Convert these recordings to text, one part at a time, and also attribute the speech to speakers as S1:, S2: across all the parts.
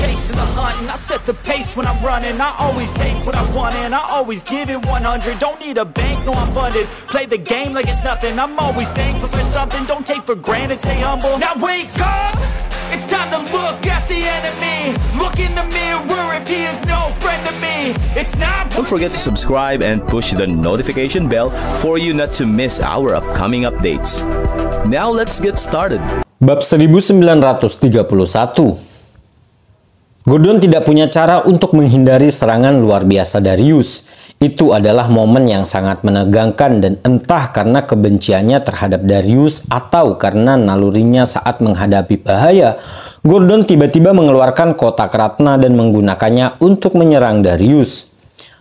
S1: chasing the hunt, and I set the pace when I'm running. I always take what I want and I always give it 100. Don't need a bank, no I'm funded. Play the game like it's nothing. I'm always thankful for something. Don't take for granted, stay humble. Now wake up, it's time to look at the enemy. Look in the mirror if he is no friend to me. It's not.
S2: Don't forget to subscribe and push the notification bell for you not to miss our upcoming updates. Now let's get started.
S3: Bab 1931. Gordon tidak punya cara untuk menghindari serangan luar biasa Darius. Itu adalah momen yang sangat menegangkan dan entah karena kebenciannya terhadap Darius atau karena nalurinya saat menghadapi bahaya, Gordon tiba-tiba mengeluarkan kotak ratna dan menggunakannya untuk menyerang Darius.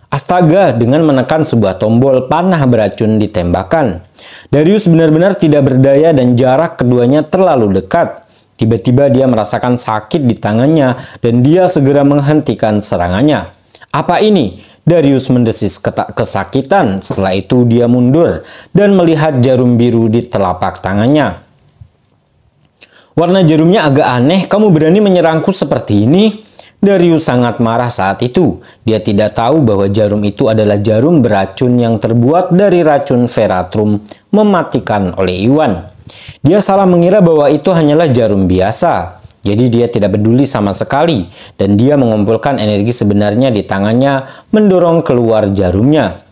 S3: Astaga, dengan menekan sebuah tombol, panah beracun ditembakkan. Darius benar-benar tidak berdaya dan jarak keduanya terlalu dekat. Tiba-tiba dia merasakan sakit di tangannya dan dia segera menghentikan serangannya. Apa ini? Darius mendesis kesakitan. Setelah itu dia mundur dan melihat jarum biru di telapak tangannya. Warna jarumnya agak aneh, kamu berani menyerangku seperti ini? Darius sangat marah saat itu. Dia tidak tahu bahwa jarum itu adalah jarum beracun yang terbuat dari racun Veratrum mematikan oleh Iwan. Dia salah mengira bahwa itu hanyalah jarum biasa. Jadi dia tidak peduli sama sekali dan dia mengumpulkan energi sebenarnya di tangannya mendorong keluar jarumnya.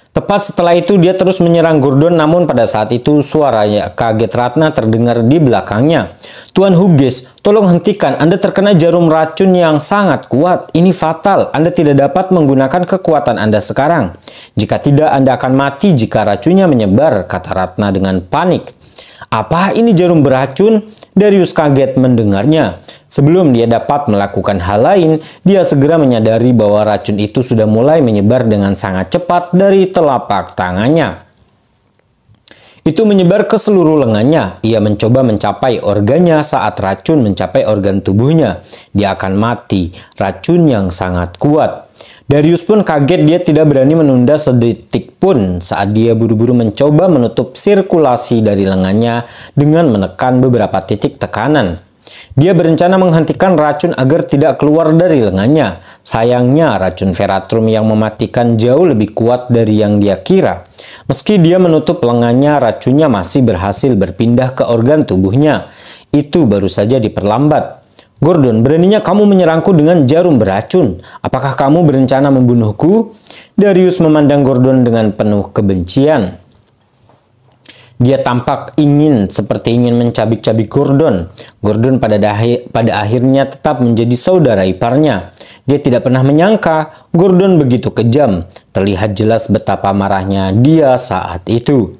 S3: Tepat setelah itu dia terus menyerang Gordon, namun pada saat itu suara kaget Ratna terdengar di belakangnya. Tuan Hughes, tolong hentikan, Anda terkena jarum racun yang sangat kuat. Ini fatal, Anda tidak dapat menggunakan kekuatan Anda sekarang. Jika tidak, Anda akan mati jika racunnya menyebar, kata Ratna dengan panik. Apa ini jarum beracun? Darius kaget mendengarnya. Sebelum dia dapat melakukan hal lain, dia segera menyadari bahwa racun itu sudah mulai menyebar dengan sangat cepat dari telapak tangannya. Itu menyebar ke seluruh lengannya. Ia mencoba mencapai organnya. Saat racun mencapai organ tubuhnya, dia akan mati. Racun yang sangat kuat. Darius pun kaget, dia tidak berani menunda sedetik pun saat dia buru-buru mencoba menutup sirkulasi dari lengannya dengan menekan beberapa titik tekanan. Dia berencana menghentikan racun agar tidak keluar dari lengannya. Sayangnya racun Veratrum yang mematikan jauh lebih kuat dari yang dia kira. Meski dia menutup lengannya, racunnya masih berhasil berpindah ke organ tubuhnya. Itu baru saja diperlambat. Gordon, beraninya kamu menyerangku dengan jarum beracun. Apakah kamu berencana membunuhku? Darius memandang Gordon dengan penuh kebencian. Dia tampak seperti ingin mencabik-cabik Gordon. Gordon pada akhirnya tetap menjadi saudara iparnya. Dia tidak pernah menyangka Gordon begitu kejam. Terlihat jelas betapa marahnya dia saat itu.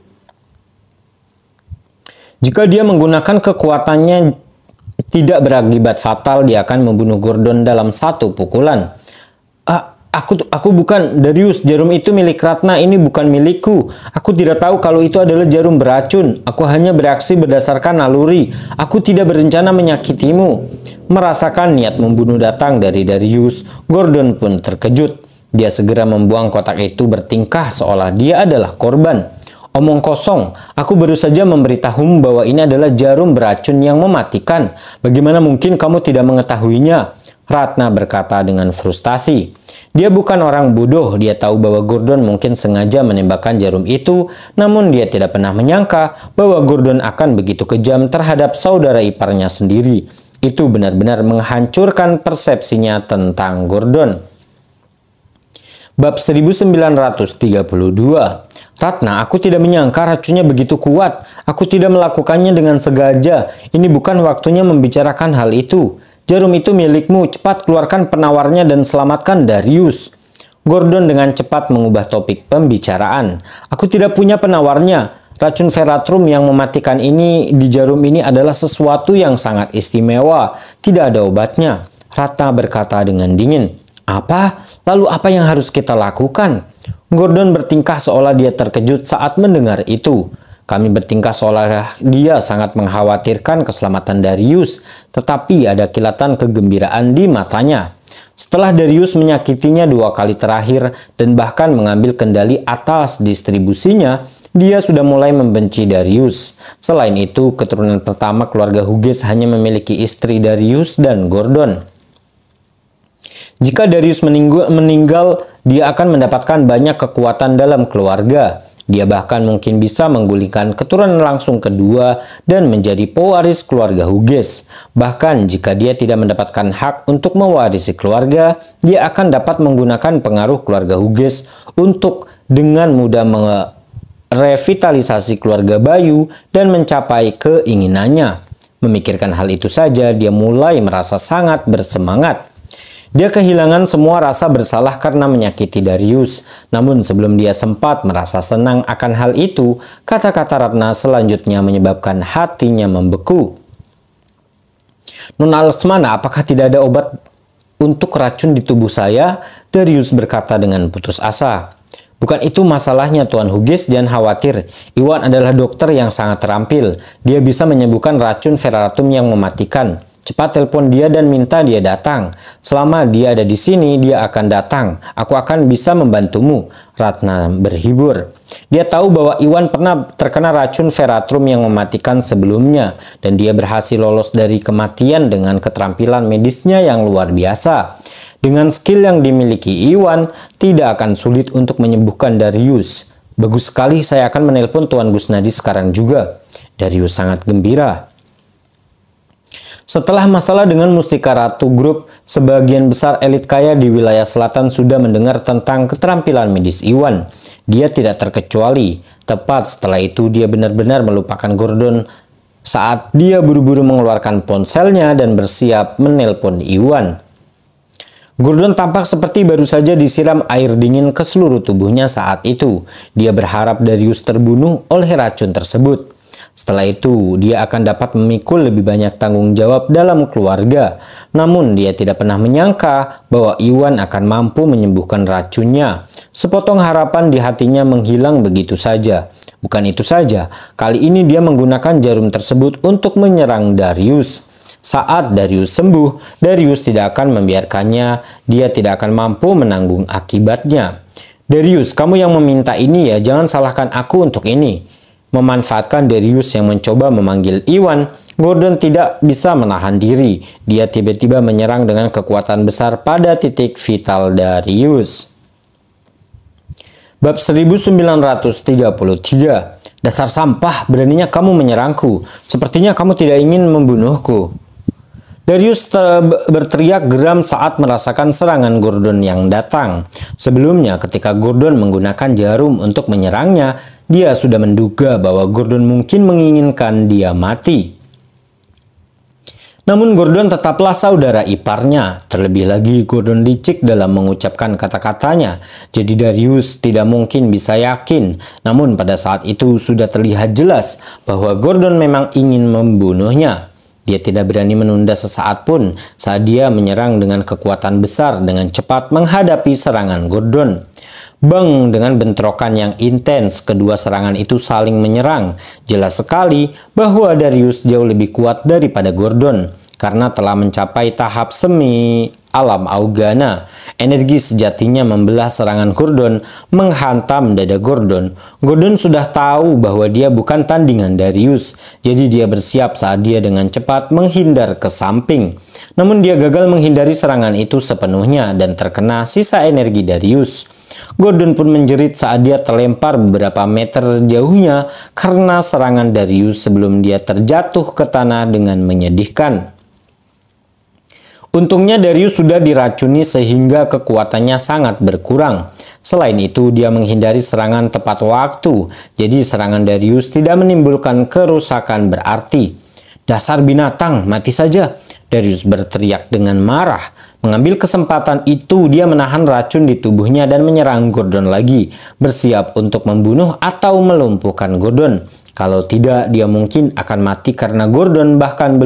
S3: Jika dia menggunakan kekuatannya tidak berakibat fatal, dia akan membunuh Gordon dalam satu pukulan. Aku bukan Darius, jarum itu milik Ratna, ini bukan milikku. Aku tidak tahu kalau itu adalah jarum beracun. Aku hanya bereaksi berdasarkan naluri. Aku tidak berencana menyakitimu. Merasakan niat membunuh datang dari Darius, Gordon pun terkejut. Dia segera membuang kotak itu bertingkah seolah dia adalah korban. Omong kosong, aku baru saja memberitahumu bahwa ini adalah jarum beracun yang mematikan. Bagaimana mungkin kamu tidak mengetahuinya? Ratna berkata dengan frustasi. Dia bukan orang bodoh, dia tahu bahwa Gordon mungkin sengaja menembakkan jarum itu, namun dia tidak pernah menyangka bahwa Gordon akan begitu kejam terhadap saudara iparnya sendiri. Itu benar-benar menghancurkan persepsinya tentang Gordon. Bab 1932. Ratna, aku tidak menyangka racunnya begitu kuat. Aku tidak melakukannya dengan sengaja. Ini bukan waktunya membicarakan hal itu. Jarum itu milikmu. Cepat keluarkan penawarnya dan selamatkan Darius. Gordon dengan cepat mengubah topik pembicaraan. Aku tidak punya penawarnya. Racun Veratrum yang mematikan ini di jarum ini adalah sesuatu yang sangat istimewa. Tidak ada obatnya. Ratna berkata dengan dingin. Apa? Lalu apa yang harus kita lakukan? Gordon bertingkah seolah dia terkejut saat mendengar itu. Kami bertingkah seolah dia sangat mengkhawatirkan keselamatan Darius, tetapi ada kilatan kegembiraan di matanya. Setelah Darius menyakitinya 2 kali terakhir dan bahkan mengambil kendali atas distribusinya, dia sudah mulai membenci Darius. Selain itu, keturunan pertama keluarga Hughes hanya memiliki istri Darius dan Gordon. Jika Darius meninggal, dia akan mendapatkan banyak kekuatan dalam keluarga. Dia bahkan mungkin bisa menggulingkan keturunan langsung kedua dan menjadi pewaris keluarga Hughes. Bahkan jika dia tidak mendapatkan hak untuk mewarisi keluarga, dia akan dapat menggunakan pengaruh keluarga Hughes untuk dengan mudah merevitalisasi keluarga Bayu dan mencapai keinginannya. Memikirkan hal itu saja, dia mulai merasa sangat bersemangat. Dia kehilangan semua rasa bersalah karena menyakiti Darius. Namun sebelum dia sempat merasa senang akan hal itu, kata-kata Ratna selanjutnya menyebabkan hatinya membeku. Nona Lesmana, apakah tidak ada obat untuk racun di tubuh saya? Darius berkata dengan putus asa. Bukan itu masalahnya, Tuan Hughes, jangan khawatir. Iwan adalah dokter yang sangat terampil. Dia bisa menyembuhkan racun ferratum yang mematikan. Cepat telepon dia dan minta dia datang. Selama dia ada di sini, dia akan datang. Aku akan bisa membantumu. Ratna berhibur. Dia tahu bahwa Iwan pernah terkena racun ferratum yang mematikan sebelumnya, dan dia berhasil lolos dari kematian dengan keterampilan medisnya yang luar biasa. Dengan skill yang dimiliki Iwan, tidak akan sulit untuk menyembuhkan Darius. Bagus sekali, saya akan menelpon Tuan Gusnadi sekarang juga. Darius sangat gembira. Setelah masalah dengan Mustika Ratu Group, sebagian besar elit kaya di wilayah selatan sudah mendengar tentang keterampilan medis Iwan. Dia tidak terkecuali. Tepat setelah itu dia benar-benar melupakan Gordon saat dia buru-buru mengeluarkan ponselnya dan bersiap menelpon Iwan. Gordon tampak seperti baru saja disiram air dingin ke seluruh tubuhnya saat itu. Dia berharap Darius terbunuh oleh racun tersebut. Setelah itu, dia akan dapat memikul lebih banyak tanggung jawab dalam keluarga. Namun, dia tidak pernah menyangka bahwa Iwan akan mampu menyembuhkan racunnya. Sepotong harapan di hatinya menghilang begitu saja. Bukan itu saja, kali ini dia menggunakan jarum tersebut untuk menyerang Darius. Saat Darius sembuh, Darius tidak akan membiarkannya. Dia tidak akan mampu menanggung akibatnya. Darius, kamu yang meminta ini ya, jangan salahkan aku untuk ini. Memanfaatkan Darius yang mencoba memanggil Iwan, Gordon tidak bisa menahan diri. Dia tiba-tiba menyerang dengan kekuatan besar pada titik vital Darius. Bab 1933. Dasar sampah, beraninya kamu menyerangku. Sepertinya kamu tidak ingin membunuhku. Darius berteriak geram saat merasakan serangan Gordon yang datang. Sebelumnya, ketika Gordon menggunakan jarum untuk menyerangnya, dia sudah menduga bahwa Gordon mungkin menginginkan dia mati. Namun Gordon tetaplah saudara iparnya. Terlebih lagi Gordon licik dalam mengucapkan kata-katanya. Jadi Darius tidak mungkin bisa yakin. Namun pada saat itu sudah terlihat jelas bahwa Gordon memang ingin membunuhnya. Dia tidak berani menunda sesaat pun saat dia menyerang dengan kekuatan besar dengan cepat menghadapi serangan Gordon. Bang, dengan bentrokan yang intens, kedua serangan itu saling menyerang. Jelas sekali bahwa Darius jauh lebih kuat daripada Gordon, karena telah mencapai tahap semi alam Augana. Energi sejatinya membelah serangan Gordon, menghantam dada Gordon. Gordon sudah tahu bahwa dia bukan tandingan Darius, jadi dia bersiap saat dia dengan cepat menghindar ke samping. Namun dia gagal menghindari serangan itu sepenuhnya dan terkena sisa energi Darius. Gordon pun menjerit saat dia terlempar beberapa meter jauhnya karena serangan Darius sebelum dia terjatuh ke tanah dengan menyedihkan. Untungnya Darius sudah diracuni sehingga kekuatannya sangat berkurang. Selain itu, dia menghindari serangan tepat waktu, jadi serangan Darius tidak menimbulkan kerusakan berarti. Dasar binatang, mati saja! Darius berteriak dengan marah. Mengambil kesempatan itu, dia menahan racun di tubuhnya dan menyerang Gordon lagi, bersiap untuk membunuh atau melumpuhkan Gordon. Kalau tidak, dia mungkin akan mati karena Gordon bahkan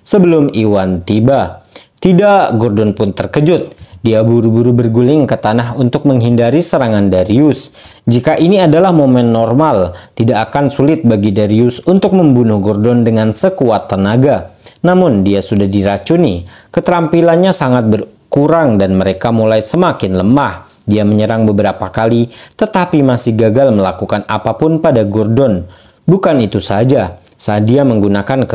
S3: sebelum Iwan tiba. Tidak, Gordon pun terkejut. Dia buru-buru berguling ke tanah untuk menghindari serangan Darius. Jika ini adalah momen normal, tidak akan sulit bagi Darius untuk membunuh Gordon dengan sekuat tenaga. Namun dia sudah diracuni, keterampilannya sangat berkurang dan mereka mulai semakin lemah. Dia menyerang beberapa kali, tetapi masih gagal melakukan apapun pada Gordon. Bukan itu saja, saat dia menggunakan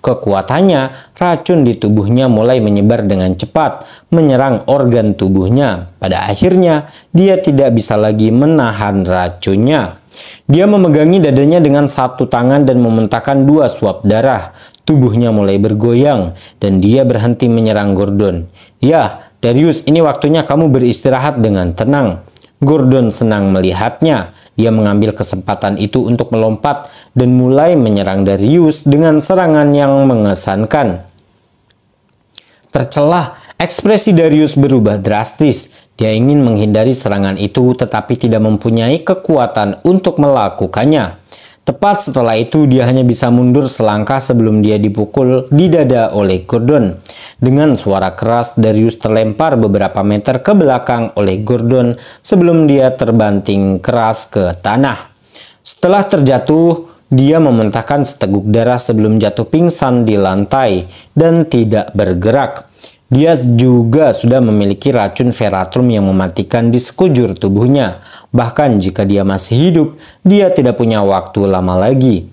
S3: kekuatannya, racun di tubuhnya mulai menyebar dengan cepat, menyerang organ tubuhnya. Pada akhirnya, dia tidak bisa lagi menahan racunnya. Dia memegangi dadanya dengan satu tangan dan memuntahkan 2 suap darah. Tubuhnya mulai bergoyang dan dia berhenti menyerang Gordon. "Ya, Darius, ini waktunya kamu beristirahat dengan tenang." Gordon senang melihatnya. Dia mengambil kesempatan itu untuk melompat dan mulai menyerang Darius dengan serangan yang mengesankan. Tercelah, ekspresi Darius berubah drastis. Dia ingin menghindari serangan itu tetapi tidak mempunyai kekuatan untuk melakukannya. Tepat setelah itu dia hanya bisa mundur selangkah sebelum dia dipukul di dada oleh Gordon. Dengan suara keras, Darius terlempar beberapa meter ke belakang oleh Gordon sebelum dia terbanting keras ke tanah. Setelah terjatuh, dia memuntahkan seteguk darah sebelum jatuh pingsan di lantai dan tidak bergerak. Dia juga sudah memiliki racun Veratrum yang mematikan di sekujur tubuhnya. Bahkan jika dia masih hidup, dia tidak punya waktu lama lagi.